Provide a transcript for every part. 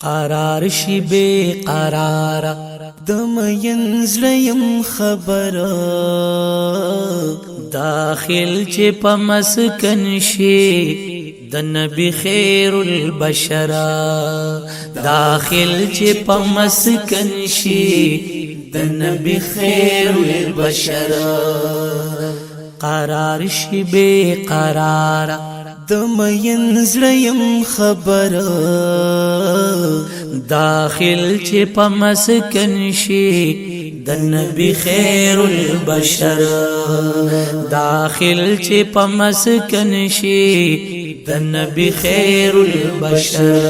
قرار شي بے قرارا دم ینزلیم خبر داخل چه پا مسکن شي د نبی خیر البشر داخل چه پا مسکن شي د نبی خیر البشر قرار شي بے قرارا دم ینزلیم خبر داخل چه پا مسکن شي د نبی خیر البشر داخل چه پا مسکن شي د نبی خیر البشر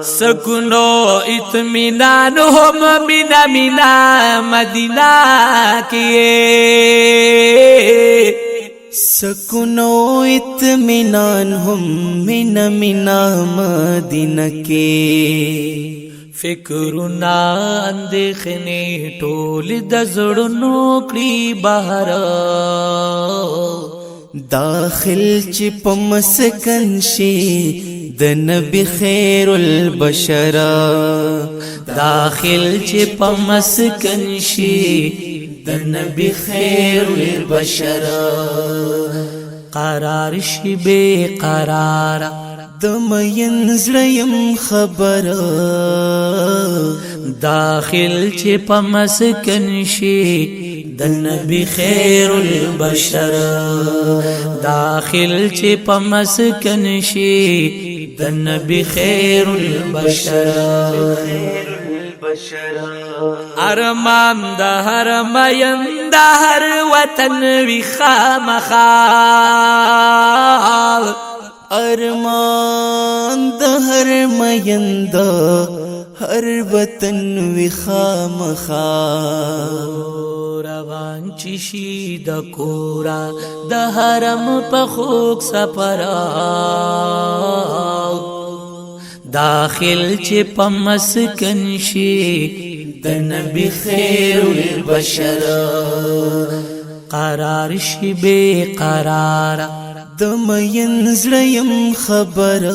سکونو اطمینان هم مینا مدینہ کیے سکونو اطمینان هم مینا مدینہ کے فکرنا اندیخنی ټول د زړونو کړي بهر داخل چی پا مسکن شي د نبی خیر البشر داخل چی پا مسکن شي د نبی خیر البشر قرار شي بے قرارا دم ینزلیم خبر داخل چه پا مسکن شي د نبی خیر البشر داخل چه پا مسکن شي د نبی خیر البشر ارمان د هر مین د هر وطن وی خامخال ارمان د هر مین د هر وطن وی خامخال روان چی شي د کورا د حرم په خوک سفرا داخل چه پا مسکن شي د نبی خیر البشر قرار شي بے قرارا دم ینزلیم خبر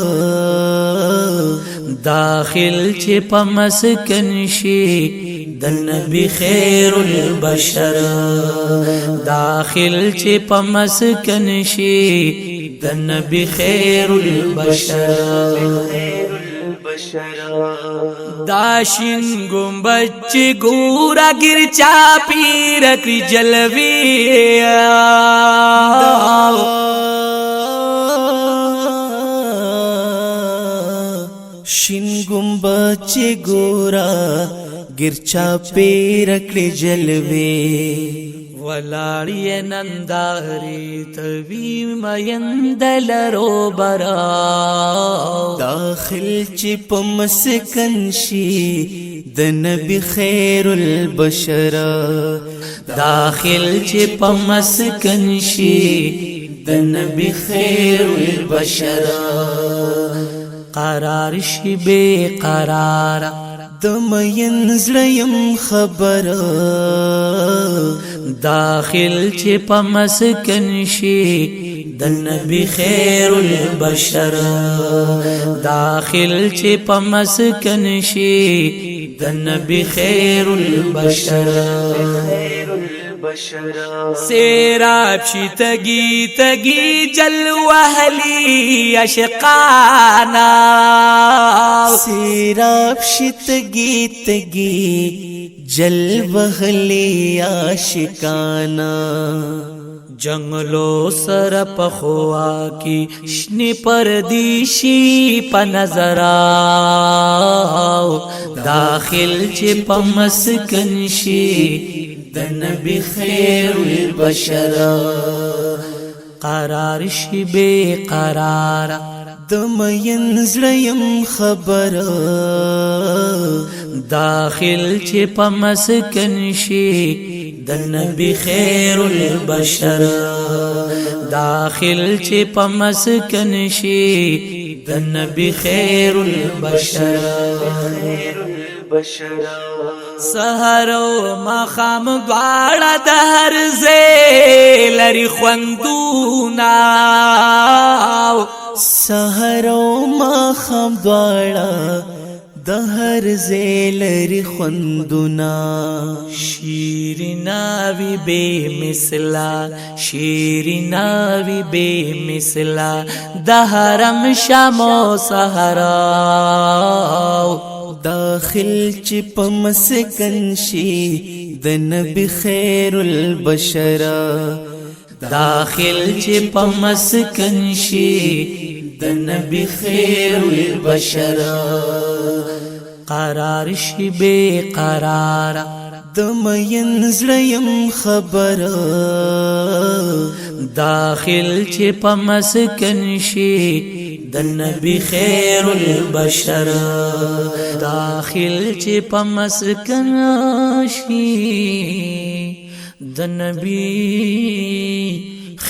داخل چه پا مسکن شي د نبی خیر البشر داخل چه پا مسکن شي د نبی خیر البشر داشن گنبد چی گورا گر چاپی رکری جلوی شین گنبد چی گورا گرچا پیرکڑ جلوے ولاڑی ننداری توی میندل رو برا داخل چی پا مسکن شي د نبی خیر البشر داخل چی پا مسکن شي د نبی خیر البشر قرار شي بے قرارا دم ینزلیم خبر داخل چه پا مسکن شي د نبی خیر البشر داخل چه پا مسکن شي د نبی خیر البشر سیراب شي تگی تگی جل وهلی عشقانا سیراب شي تگی تگی جل وهلی عشقانا جنگلو سر پخوا کی شنی پردیشی پا نظراو داخل چه پا مسکن شي د نبی خیر البشر قرار شي بے قرارا دم ینزلیم خبر داخل چه پا مسکن شي د نبی خیر البشر داخل چه پا مسکن شي د نبی خیر البشر سحر و مخام دواړه د هر ځای لري خوندونه سحر او ماخام دواړه د هر زیلری خوندنا شیرنا وی بے مثلا شیرنا وی بے مثلا د حرم شمو صحرا داخل چی پا مسکن شی د نبی خیر البشر داخل چی پا مسکن شی د نبی خیر البشر قرار شی بے قرار د مین زړیم خبر داخل چی پا مسکن شی د نبی خیر البشر داخل چی پا مسکن شی د نبی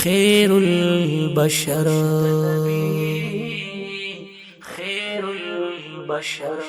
خیر البشر خیر البشر